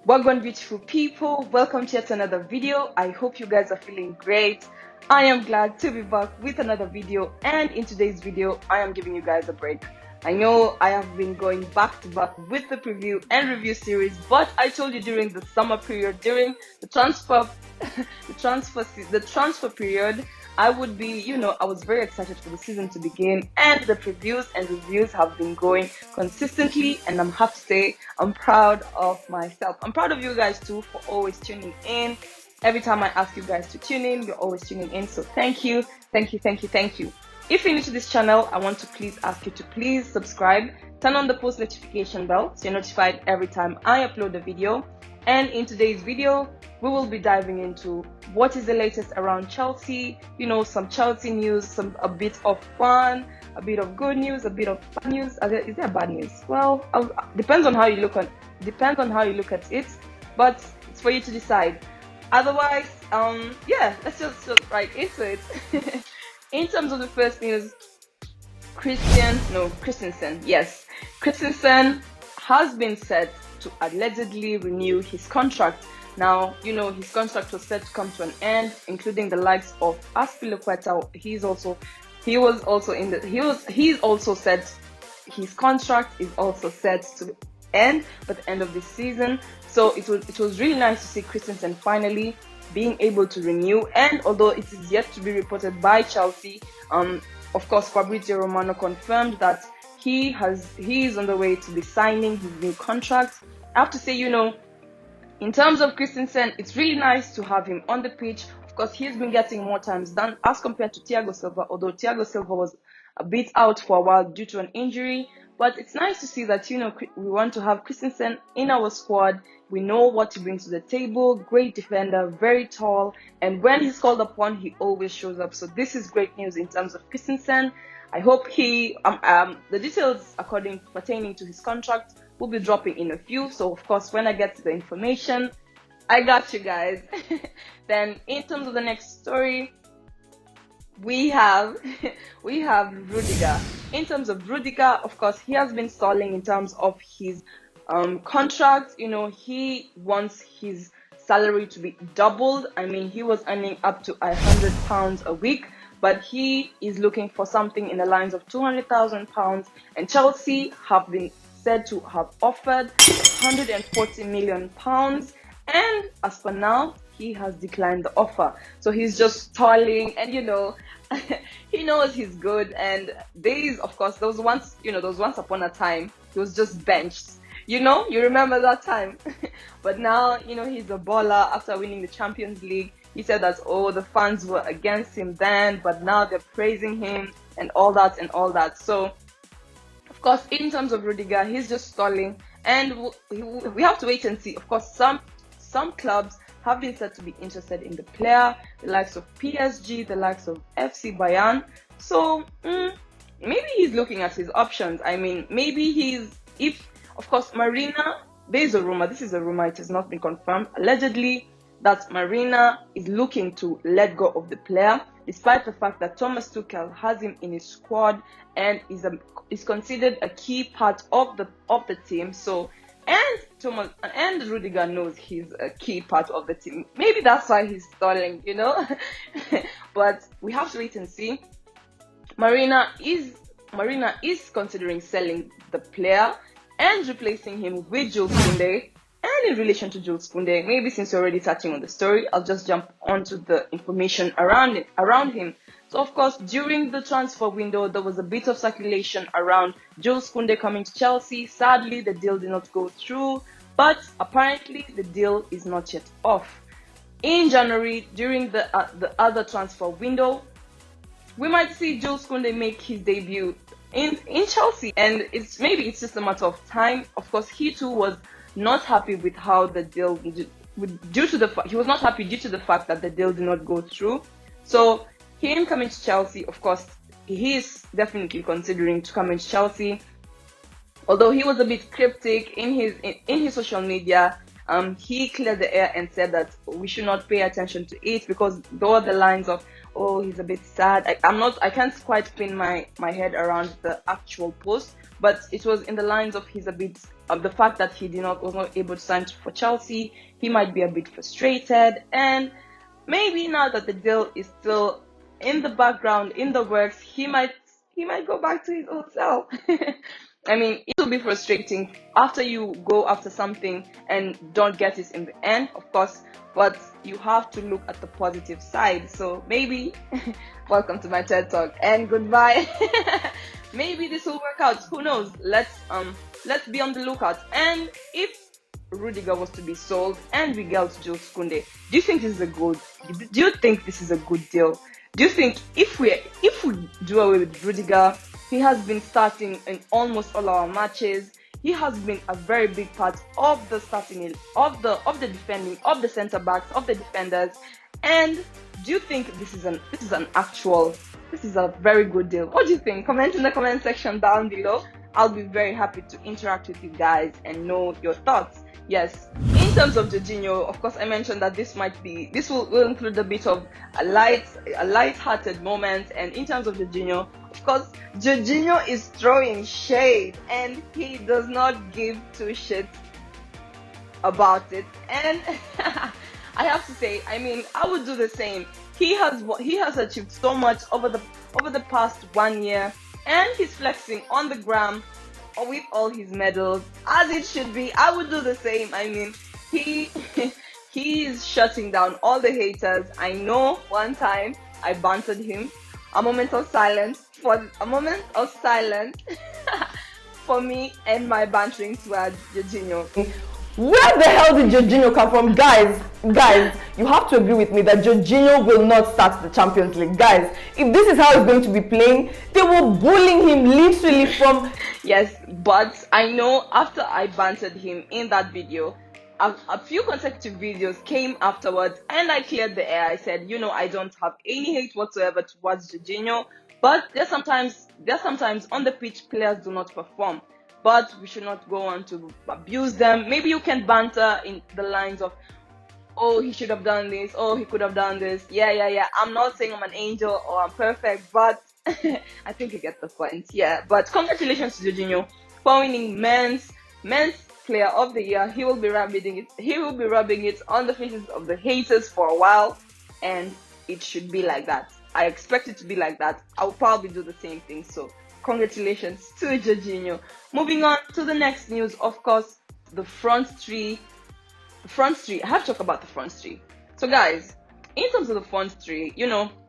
Welcome, beautiful people. Welcome to yet another video. I hope you guys are feeling great. I am glad to be back with another video, and in today's video, I am giving you guys a break. I know I have been going back to back with the preview and review series, but I told you during the summer period, during the transfer, the transfer period, I would be, I was very excited for the season to begin, and the previews and reviews have been going consistently, and I'm happy to say I'm proud of myself. I'm proud of you guys too for always tuning in. Every time I ask you guys to tune in, you're always tuning in. So thank you, thank you, thank you, thank you. If you're new to this channel, I want to please ask you to please subscribe, turn on the post notification bell so you're notified every time I upload a video. And in today's video, we will be diving into what is the latest around Chelsea, some Chelsea news, a bit of fun, a bit of good news, a bit of bad news. Is there bad news? Well, depends on how you look at it, but it's for you to decide. Otherwise, let's just right into it. In terms of the first news, Christensen has been set to allegedly renew his contract. Now, his contract was set to come to an end, including the likes of Aspilicueta. He's also said his contract is also set to end by the end of this season. So it was really nice to see Christensen finally being able to renew. And although it is yet to be reported by Chelsea, of course, Fabrizio Romano confirmed that he is on the way to be signing his new contract. I have to say, in terms of Christensen, it's really nice to have him on the pitch. Of course, he's been getting more times done as compared to Thiago Silva, although Thiago Silva was a bit out for a while due to an injury. But it's nice to see that, we want to have Christensen in our squad. We know what he brings to the table. Great defender, very tall. And when he's called upon, he always shows up. So this is great news in terms of Christensen. I hope the details pertaining to his contract will be dropping in a few. So, of course, when I get to the information, I got you guys. Then, in terms of the next story, we have Rudiger. In terms of Rudiger, of course, he has been stalling in terms of his contract. He wants his salary to be doubled. I mean, he was earning up to £100 a week, but he is looking for something in the lines of £200,000, and Chelsea have been said to have offered £140 million, and as for now, he has declined the offer. So he's just stalling, and he knows he's good. And there was once upon a time he was just benched. You remember that time. But now, he's a baller after winning the Champions League. He said that, the fans were against him then, but now they're praising him and all that. So, of course, in terms of Rudiger, he's just stalling, and we have to wait and see. Of course, some clubs have been said to be interested in the player, the likes of PSG, the likes of FC Bayern. So, maybe he's looking at his options. I mean, maybe of course, Marina, this is a rumor, it has not been confirmed, allegedly, that Marina is looking to let go of the player, despite the fact that Thomas Tuchel has him in his squad and is considered a key part of the team. So, and Rudiger knows he's a key part of the team. Maybe that's why he's stalling, But we have to wait and see. Marina is considering selling the player and replacing him with Jules Koundé. And in relation to Jules Koundé, maybe since you're already touching on the story, I'll just jump onto the information around him. So, of course, during the transfer window, there was a bit of circulation around Jules Koundé coming to Chelsea. Sadly, the deal did not go through, but apparently the deal is not yet off. In January, during the other transfer window, we might see Jules Koundé make his debut in Chelsea, and it's just a matter of time. Of course, he too was not happy with how the deal he was not happy due to the fact that the deal did not go through. So him coming to Chelsea, of course, he is definitely considering to come into Chelsea. Although he was a bit cryptic in his social media, he cleared the air and said that we should not pay attention to it, because there were the lines of, he's a bit sad. I can't quite pin my head around the actual post, but it was in the lines of he's a bit of the fact that was not able to sign for Chelsea. He might be a bit frustrated, and maybe now that the deal is still in the background, in the works, he might go back to his old self. I mean, it will be frustrating after you go after something and don't get it in the end, of course, but you have to look at the positive side. So maybe, welcome to my TED Talk and goodbye. Maybe this will work out. Who knows? Let's be on the lookout. And if Rudiger was to be sold and we get Jules Koundé, do you think this is a good deal? Do you think if we do away with Rudiger, he has been starting in almost all our matches. He has been a very big part of the starting of the defending, of the centre backs, of the defenders. And do you think this is a very good deal? What do you think? Comment in the comment section down below. I'll be very happy to interact with you guys and know your thoughts. Yes, in terms of Jorginho, of course, I mentioned that this will include a bit of a light-hearted moment. And in terms of Jorginho, of course, Jorginho is throwing shade and he does not give two shits about it. And I have to say, I mean, I would do the same. He has achieved so much over the past 1 year, and he's flexing on the gram with all his medals, as it should be. I would do the same. I mean, he is shutting down all the haters. I know one time I bantered him. A moment of silence for me and my bantering towards Jorginho. Where the hell did Jorginho come from? Guys, you have to agree with me that Jorginho will not start the Champions League. Guys, if this is how he's going to be playing, they were bullying him literally from... Yes, but I know after I bantered him in that video, a few consecutive videos came afterwards and I cleared the air. I said, I don't have any hate whatsoever towards Jorginho, but there's sometimes on the pitch players do not perform. But we should not go on to abuse them. Maybe you can banter in the lines of, oh, he should have done this, oh, he could have done this. Yeah. I'm not saying I'm an angel or I'm perfect, but I think you get the point. Yeah, but congratulations to Jorginho for winning men's player of the year. He will be rubbing it on the faces of the haters for a while, and it should be like that. I expect it to be like that. I'll probably do the same thing. So congratulations to Jorginho. Moving on to the next news, of course, the front three. I have to talk about the front three. So guys, in terms of the front three,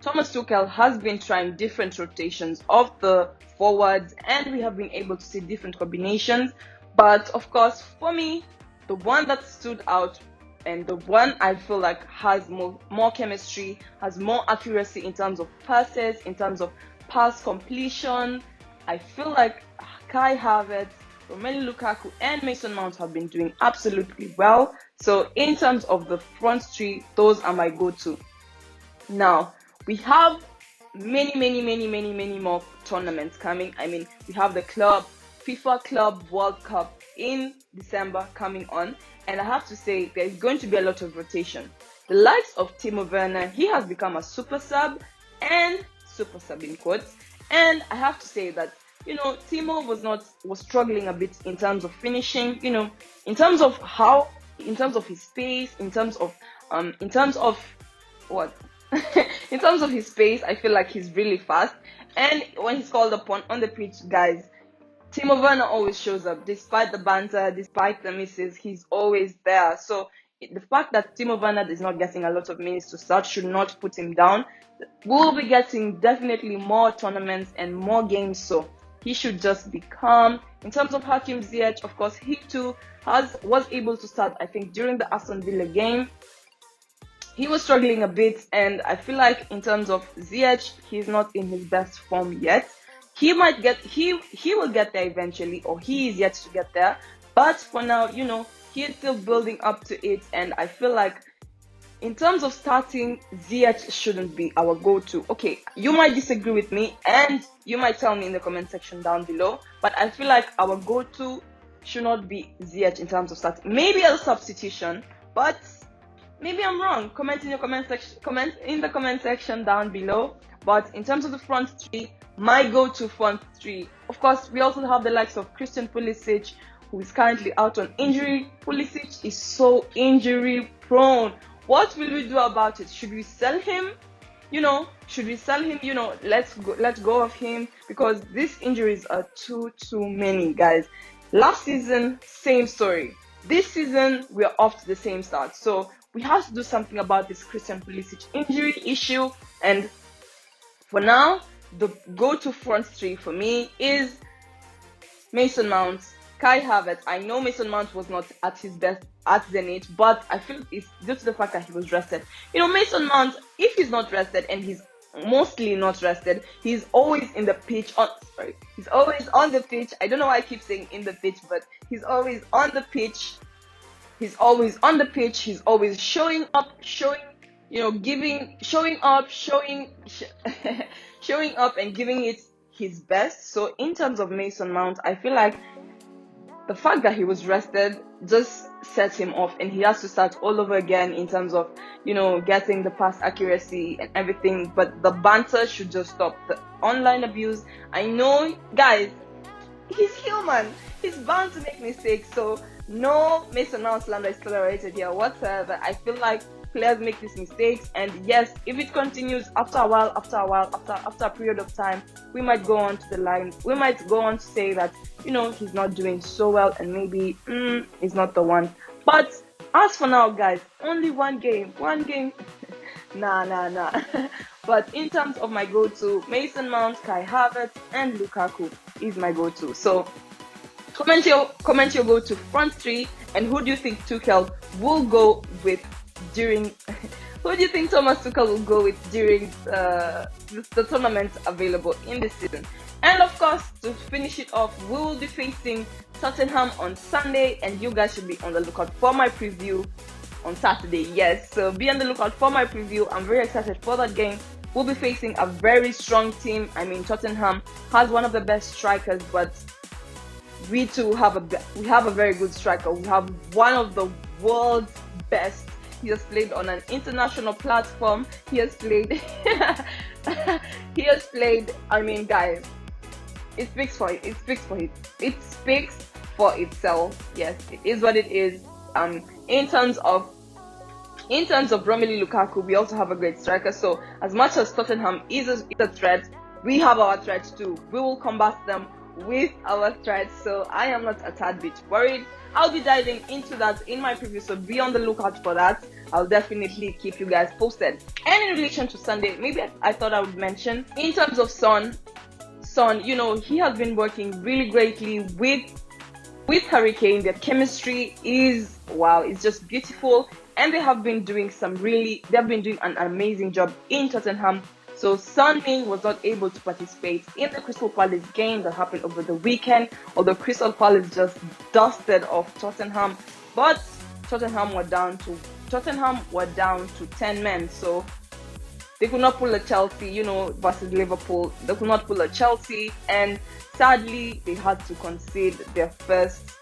Thomas Tuchel has been trying different rotations of the forwards, and we have been able to see different combinations. But of course, for me, the one that stood out and the one I feel like has more chemistry, has more accuracy in terms of passes, in terms of pass completion, I feel like Kai Havertz, Romelu Lukaku, and Mason Mount have been doing absolutely well. So in terms of the front three, those are my go-to. Now, we have many more tournaments coming. I mean, we have the FIFA Club World Cup in December coming on, and I have to say there's going to be a lot of rotation. The likes of Timo Werner, he has become a super sub in quotes, and I have to say that Timo was struggling a bit in terms of finishing, in terms of his pace, in terms of his pace. I feel like he's really fast, and when he's called upon on the pitch, guys, Timo Werner always shows up. Despite the banter, despite the misses, he's always there. So the fact that Timo Werner is not getting a lot of minutes to start should not put him down. We'll be getting definitely more tournaments and more games, so he should just be calm. In terms of Hakim Ziyech, of course, he too was able to start, I think, during the Aston Villa game. He was struggling a bit, and I feel like in terms of Ziyech, he's not in his best form yet. He will get there eventually, or he is yet to get there. But for now, he is still building up to it, and I feel like in terms of starting, Ziyech shouldn't be our go-to. Okay, you might disagree with me, and you might tell me in the comment section down below, but I feel like our go-to should not be Ziyech in terms of starting. Maybe a substitution, but maybe I'm wrong. Comment in the comment section down below. But in terms of the front three, my go-to front three, of course, we also have the likes of Christian Pulisic, who is currently out on injury. Pulisic is so injury prone. What will we do about it? Should we sell him? Should we sell him? Let's go of him, because these injuries are too many, guys. Last season, same story. This season, we're off to the same start. So we have to do something about this Christian Pulisic injury issue. And for now, the go-to front three for me is Mason Mount, Kai Havertz. I know Mason Mount was not at his best at Zenit, but I feel it's due to the fact that he was rested. Mason Mount, if he's not rested, and he's mostly not rested, he's always in the pitch. He's always on the pitch. I don't know why I keep saying in the pitch, but he's always on the pitch. He's always on the pitch. He's always showing up, showing up and giving it his best. So in terms of Mason Mount, I feel like the fact that he was rested just sets him off, and he has to start all over again in terms of, getting the pass accuracy and everything. But the banter should just stop. The online abuse, I know, guys, he's human. He's bound to make mistakes. So no Mason Mount slander is tolerated here whatsoever. I feel like players make these mistakes, and yes, if it continues, after a period of time, we might go on to the line. We might go on to say that he's not doing so well, and maybe he's not the one. But as for now, guys, only one game. nah. But in terms of my go-to, Mason Mount, Kai Havertz, and Lukaku is my go-to. So comment your go-to front three, and who do you think Tuchel will go with during who do you think Thomas Tuchel will go with during the tournament available in this season? And of course, to finish it off, we will be facing Tottenham on Sunday, and you guys should be on the lookout for my preview on Saturday. Yes, so be on the lookout for my preview. I'm very excited for that game. We'll be facing a very strong team. I mean, Tottenham has one of the best strikers, but we too have a very good striker. We have one of the world's best. He has played on an international platform. He has played. I mean, guys, it speaks for itself. Yes, it is what it is. In terms of Romelu Lukaku, we also have a great striker. So as much as Tottenham is a threat, we have our threats too. We will combat them with our threats. So I am not a tad bit worried. I'll be diving into that in my preview, so be on the lookout for that. I'll definitely keep you guys posted. And in relation to Sunday, maybe I thought I would mention, in terms of Son, he has been working really greatly with Harry Kane. Their chemistry is, wow, it's just beautiful. And they have been doing an amazing job in Tottenham. So Son was not able to participate in the Crystal Palace game that happened over the weekend, although Crystal Palace just dusted off Tottenham. But Tottenham were down to 10 men, so they could not pull a Chelsea, versus Liverpool. They could not pull a Chelsea, and sadly they had to concede their first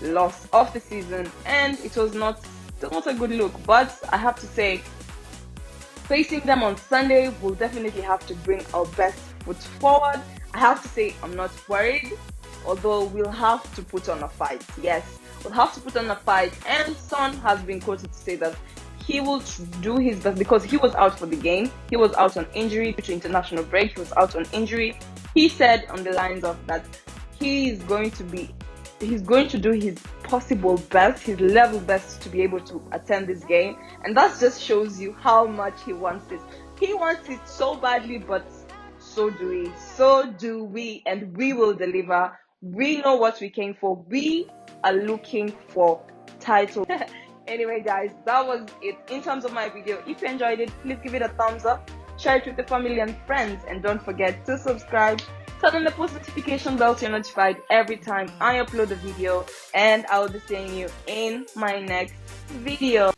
loss of the season, and it was not a good look. But I have to say, facing them on Sunday, we'll definitely have to bring our best foot forward. I have to say, I'm not worried, although we'll have to put on a fight. Yes, we'll have to put on a fight. And Son has been quoted to say that he will do his best, because he was out for the game. He was out on injury due to international break. He was out on injury. He said on the lines of that he's going to do his possible best, his level best, to be able to attend this game. And that just shows you how much he wants it. He wants it so badly, but so do we, and we will deliver. We know what we came for. We are looking for title. Anyway, guys, that was it in terms of my video. If you enjoyed it, please give it a thumbs up, share it with your family and friends, and don't forget to subscribe. Turn on the post notification bell so you're notified every time I upload a video, and I will be seeing you in my next video.